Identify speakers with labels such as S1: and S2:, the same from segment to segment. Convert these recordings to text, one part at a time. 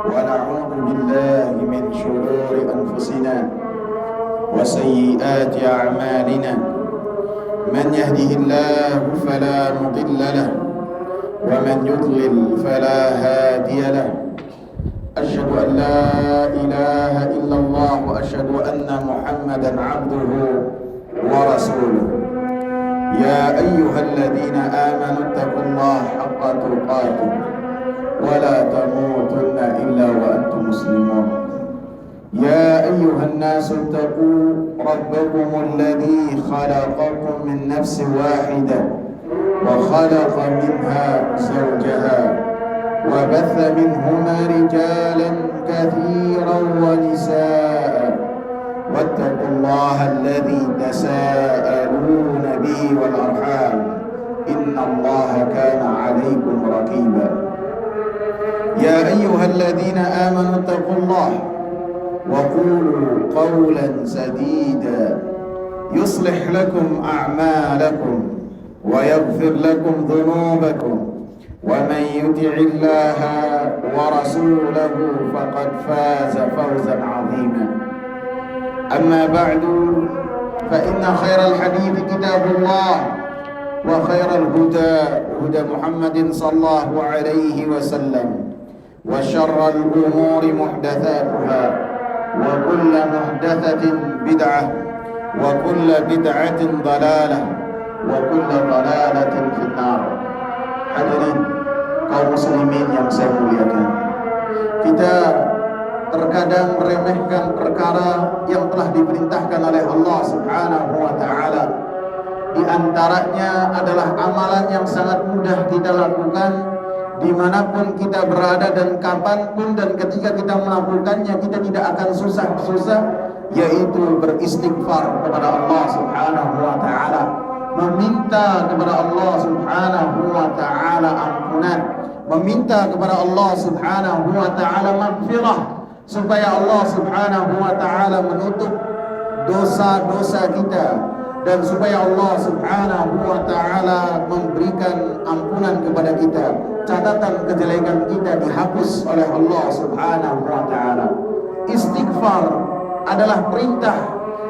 S1: ونعوذ بالله من شرور أنفسنا وسيئات أعمالنا من يهده الله فلا مضل له ومن يضلل فلا هادي له أشهد أن لا إله إلا الله وأشهد أن محمدا عبده ورسوله يا أيها الذين آمنوا اتقوا الله حق تقاته ولا تموتن إلا وأنتم مسلمون يا أيها الناس اتقوا ربكم الذي خلقكم من نفس واحدة وخلق منها زوجها وبث منهما رجالا كثيرا ونساء واتقوا الله الذي تساءلون به والأرحام إن الله كان عليكم رقيبا يا أيها الذين آمنوا اتقوا الله وقولوا قولا سديدا يصلح لكم أعمالكم ويغفر لكم ذنوبكم ومن يطع الله ورسوله فقد فاز فوزا عظيما أما بعد فإن خير الحديث كتاب الله وخير الهدى هدى محمد صلى الله عليه وسلم وشر الأمور محدثاتها وكل محدثة بدعة وكل بدعة ضلالة وكل ضلالة في النار. Hadirin kaum muslimin yang saya muliakan, kita terkadang meremehkan perkara yang telah diperintahkan oleh Allah Subhanahu wa ta'ala. Di antaranya adalah amalan yang sangat mudah kita lakukan dimanapun kita berada dan kapanpun, dan ketika kita melakukannya kita tidak akan susah-susah, yaitu beristighfar kepada Allah Subhanahu wa ta'ala, meminta kepada Allah Subhanahu wa ta'ala ampunan, meminta kepada Allah Subhanahu wa ta'ala maghfirah, supaya Allah Subhanahu wa ta'ala menutup dosa-dosa kita, dan supaya Allah Subhanahu wa ta'ala memberikan ampunan kepada kita, catatan kejelekan kita dihapus oleh Allah Subhanahu wa ta'ala. Istighfar adalah perintah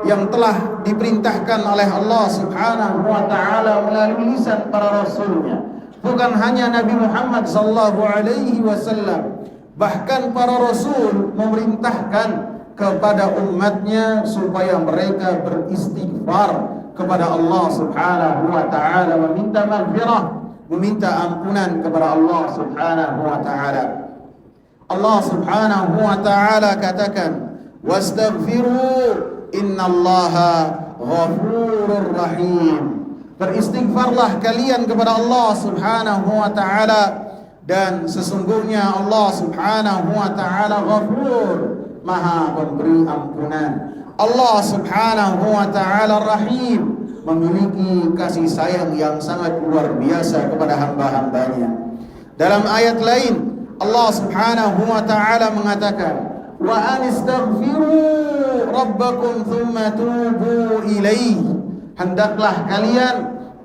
S1: yang telah diperintahkan oleh Allah Subhanahu wa ta'ala melalui lisan para rasulnya. Bukan hanya Nabi Muhammad sallallahu alaihi wasallam, bahkan para rasul memerintahkan kepada umatnya supaya mereka beristighfar kepada Allah Subhanahu wa ta'ala, meminta maghfirah, meminta ampunan kepada Allah Subhanahu wa ta'ala. Allah Subhanahu wa ta'ala katakan, wastaghfiru innallaha ghafurur rahim. Beristighfarlah kalian kepada Allah Subhanahu wa ta'ala, dan sesungguhnya Allah Subhanahu wa ta'ala Ghafur, Maha pemberi ampunan. Allah Subhanahu wa ta'ala Rahim, memiliki kasih sayang yang sangat luar biasa kepada hamba-hambanya. Dalam ayat lain Allah Subhanahu wa ta'ala mengatakan, wa anistaghfiru rabbakum thumma tubu ilaih. Hendaklah kalian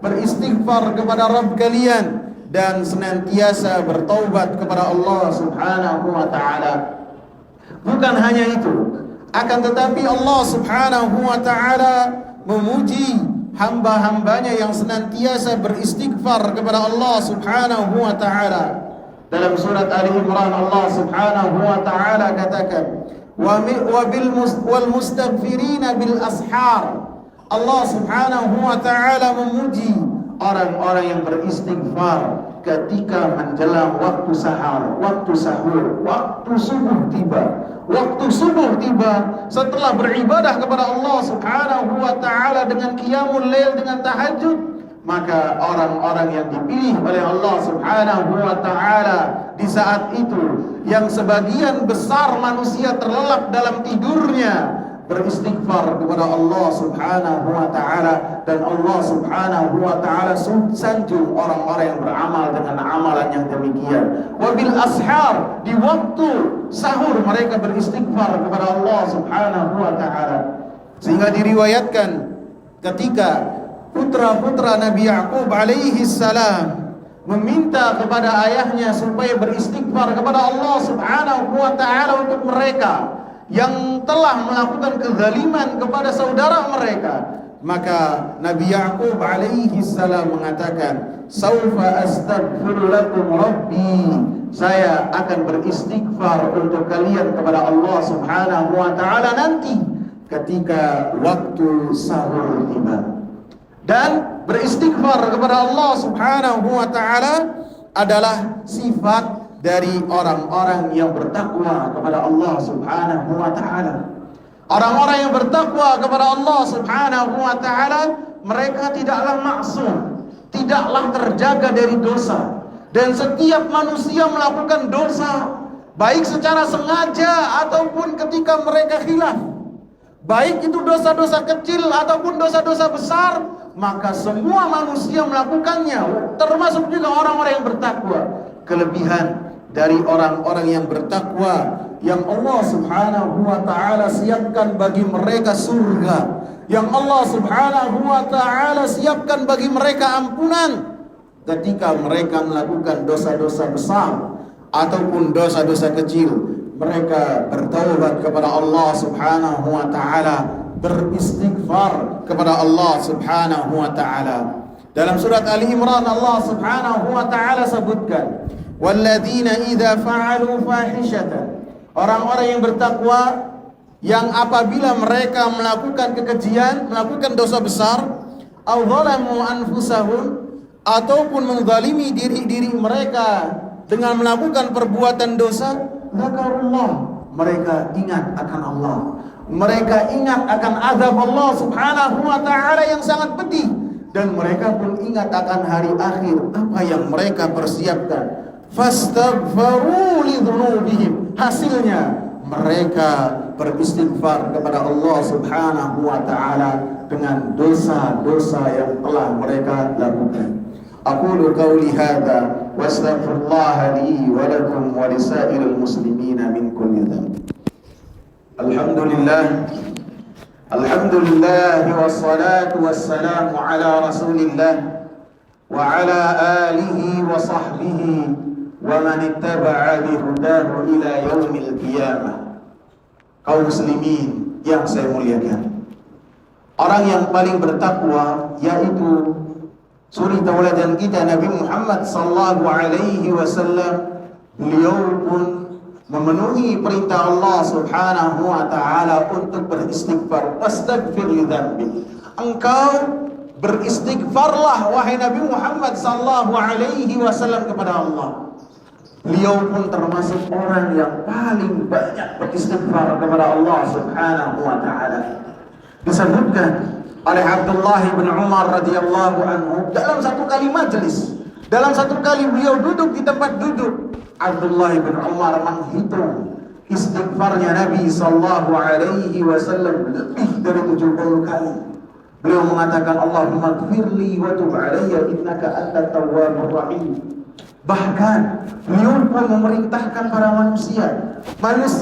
S1: beristighfar kepada Rabb kalian dan senantiasa bertaubat kepada Allah Subhanahu wa ta'ala. Bukan hanya itu, akan tetapi Allah Subhanahu wa ta'ala memuji hamba-hambanya yang senantiasa beristighfar kepada Allah Subhanahu wa ta'ala. Dalam surat Ali Imran Allah Subhanahu wa ta'ala katakan, wal mustaghfirina bil ashar. Allah Subhanahu wa ta'ala memuji orang-orang yang beristighfar ketika menjelang waktu sahar, waktu sahur, waktu subuh tiba. Waktu subuh tiba setelah beribadah kepada Allah Subhanahu wa ta'ala dengan qiyamul lail, dengan tahajud, maka orang-orang yang dipilih oleh Allah Subhanahu wa ta'ala di saat itu, yang sebagian besar manusia terlelap dalam tidurnya, beristighfar kepada Allah Subhanahu wa ta'ala, dan Allah Subhanahu wa ta'ala sanjung orang-orang yang beramal dengan amalan yang demikian. Wabil ashar, di waktu sahur mereka beristighfar kepada Allah Subhanahu wa ta'ala. Sehingga diriwayatkan ketika putra-putra Nabi Ya'qub alaihi salam meminta kepada ayahnya supaya beristighfar kepada Allah Subhanahu wa ta'ala untuk mereka yang telah melakukan kezaliman kepada saudara mereka, maka Nabi Ya'qub alaihi salam mengatakan, "Saufa astaghfiru lakum rabbi." Saya akan beristighfar untuk kalian kepada Allah Subhanahu wa ta'ala nanti ketika waktu sahur tiba. Dan beristighfar kepada Allah Subhanahu wa ta'ala adalah sifat dari orang-orang yang bertakwa kepada Allah Subhanahu wa ta'ala. Orang-orang yang bertakwa kepada Allah Subhanahu wa ta'ala, mereka tidaklah maksum, tidaklah terjaga dari dosa. Dan setiap manusia melakukan dosa, baik secara sengaja ataupun ketika mereka khilaf, baik itu dosa-dosa kecil ataupun dosa-dosa besar, maka semua manusia melakukannya, termasuk juga orang-orang yang bertakwa. Kelebihan dari orang-orang yang bertakwa, yang Allah Subhanahu wa ta'ala siapkan bagi mereka surga, yang Allah Subhanahu wa ta'ala siapkan bagi mereka ampunan ketika mereka melakukan dosa-dosa besar ataupun dosa-dosa kecil. Mereka bertaubat kepada Allah Subhanahu wa ta'ala, beristighfar kepada Allah Subhanahu wa ta'ala. Dalam surat Ali Imran, Allah Subhanahu wa ta'ala sebutkan, "Walladzina idza fa'alu fahishatan." Orang-orang yang bertakwa yang apabila mereka melakukan kekejian, melakukan dosa besar, aw zalamu anfusahum, ataupun menzalimi diri mereka dengan melakukan perbuatan dosa, zakarullah, mereka ingat akan Allah, mereka ingat akan azab Allah Subhanahu wa ta'ala yang sangat pedih, dan mereka pun ingat akan hari akhir, apa yang mereka persiapkan. Fastaghfaru li dzunubihim, hasilnya mereka beristighfar kepada Allah Subhanahu wa ta'ala dengan dosa-dosa yang telah mereka lakukan. Aqulu qawli hadza wa astaghfirullah li wa lakum wa lisairil muslimina min kulli dhanb. Alhamdulillah wassalatu wassalamu ala Rasulillah wa ala alihi wa sahbihi wa man ittaba'a bihudahu ila yaumil qiyamah. Kaum muslimin yang saya muliakan, orang yang paling bertakwa yaitu suri tauladan kita Nabi Muhammad sallallahu alaihi wasallam. Beliau pun memenuhi perintah Allah Subhanahu wa ta'ala untuk beristighfar. Wastaghfir li dzambi. Engkau beristighfarlah wahai Nabi Muhammad sallallahu alaihi wasallam kepada Allah. Beliau pun termasuk orang yang paling banyak beristighfar kepada Allah Subhanahu wa ta'ala. Disebutkan oleh Abdullah bin Umar radhiyallahu anhu dalam satu kali majelis, dalam satu kali beliau duduk di tempat duduk, Abdullah bin Umar menghitung istighfarnya Nabi sallallahu alaihi wasallam lebih dari 70 kali. Beliau mengatakan, Allahumma gfirli wa tub alayya innaka antat tawwabur rahim. Bahkan beliau pun memerintahkan para manusia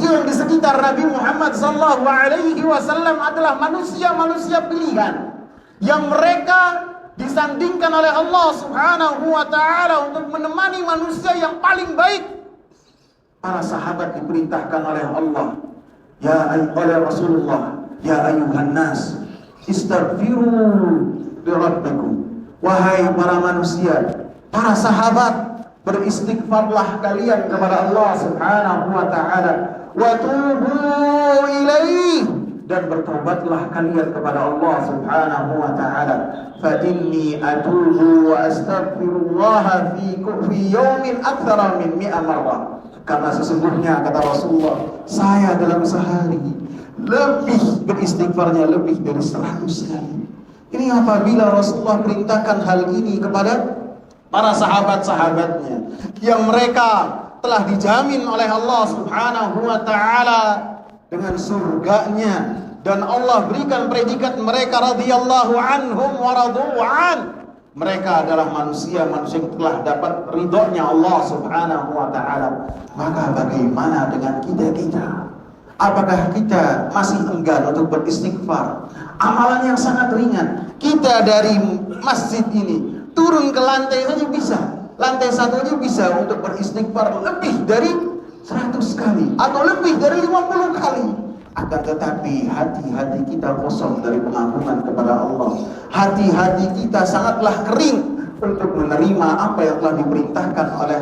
S1: yang di sekitar Nabi Muhammad sallallahu alaihi wasallam adalah manusia-manusia pilihan yang mereka disandingkan oleh Allah Subhanahu wa ta'ala untuk menemani manusia yang paling baik. Para sahabat diperintahkan oleh Allah, oleh Rasulullah, ya ayuhan nas istaghfiru li rabbikum. Wahai para manusia, para sahabat, beristighfarlah kalian kepada Allah Subhanahu wa ta'ala, wa tubu ilaihi, dan bertobatlah kalian kepada Allah Subhanahu wa ta'ala. Fa inni atubu wa astaghfirullah fi yawmin aktsara min 100 marrah. Karena sesungguhnya kata Rasulullah, saya dalam sehari lebih beristighfarnya lebih dari 100 kali. Ini apabila Rasulullah perintahkan hal ini kepada para sahabat-sahabatnya yang mereka telah dijamin oleh Allah Subhanahu wa ta'ala dengan surganya, dan Allah berikan predikat mereka radhiyallahu anhum wa radu'an. Mereka adalah manusia-manusia yang telah dapat ridhonya Allah Subhanahu wa ta'ala. Maka bagaimana dengan kita? Apakah kita masih enggan untuk beristighfar? Amalan yang sangat ringan. Kita dari masjid ini turun ke lantai saja bisa. Lantai 1 aja bisa untuk beristighfar lebih dari 100 kali atau lebih dari 50 kali. Akan tetapi hati-hati kita kosong dari pengagungan kepada Allah. Hati-hati kita sangatlah kering untuk menerima apa yang telah diperintahkan oleh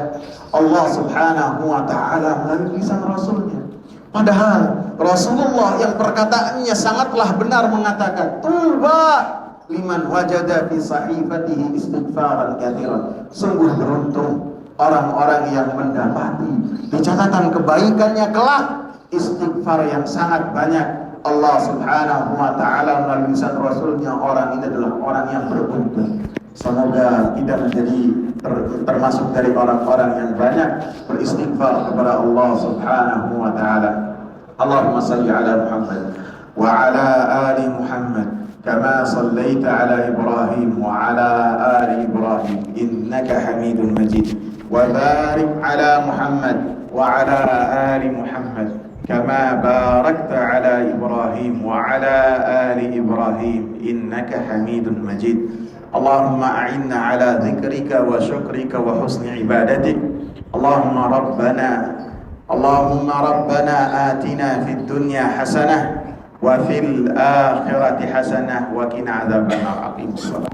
S1: Allah Subhanahu wa ta'ala melalui lisan Rasulnya. Padahal Rasulullah yang perkataannya sangatlah benar mengatakan, tuba liman wajada fi sahifatihi istighfaran katsiran. Sungguh beruntung orang-orang yang mendapati di catatan kebaikannya kelak istighfar yang sangat banyak. Allah Subhanahu wa ta'ala melalui lisan Rasulnya, orang ini adalah orang yang beruntung. Semoga kita menjadi termasuk dari orang-orang yang banyak beristighfar kepada Allah Subhanahu wa ta'ala. Allahumma salli ala Muhammad wa ala ali Muhammad kama sallaita ala Ibrahim wa ala ali Ibrahim innaka Hamidun Majid, wa barik ala Muhammad wa ala ali Muhammad kama barakta ala Ibrahim wa ala ali Ibrahim innaka Hamidun Majid. Allahumma a'inna ala dzikrika wa syukrika wa husni ibadatik. Allahumma rabbana atina fid dunya hasanah wa fil akhirati hasanah wa qina adzabannar. Aqimus shalah.